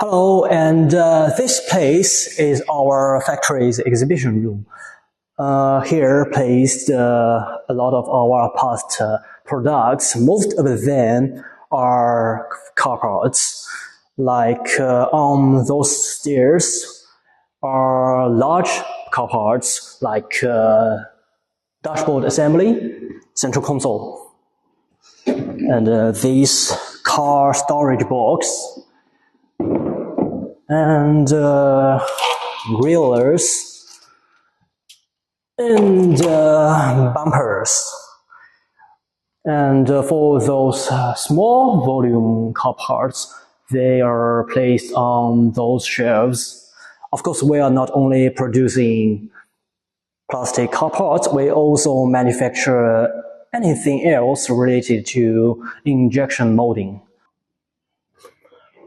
Hello, and this place is our factory's exhibition room. Here placed a lot of our past products. Most of them are car parts. Like on those stairs are large car parts like dashboard assembly, central console, and this car storage box, and grillers, and bumpers. And for those small volume car parts, they are placed on those shelves. Of course, we are not only producing plastic car parts, we also manufacture anything else related to injection molding.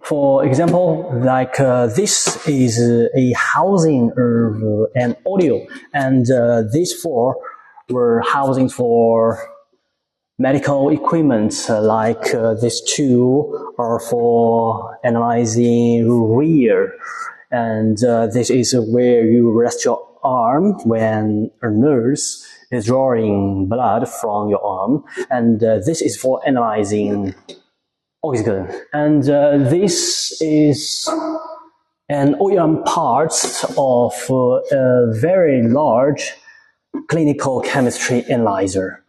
For example, like this is a housing of an audio, and these four were housings for medical equipment, like these two are for analyzing rear, and this is where you rest your arm when a nurse is drawing blood from your arm, and this is for analyzing oxygen. And this is an OEM part of a very large clinical chemistry analyzer.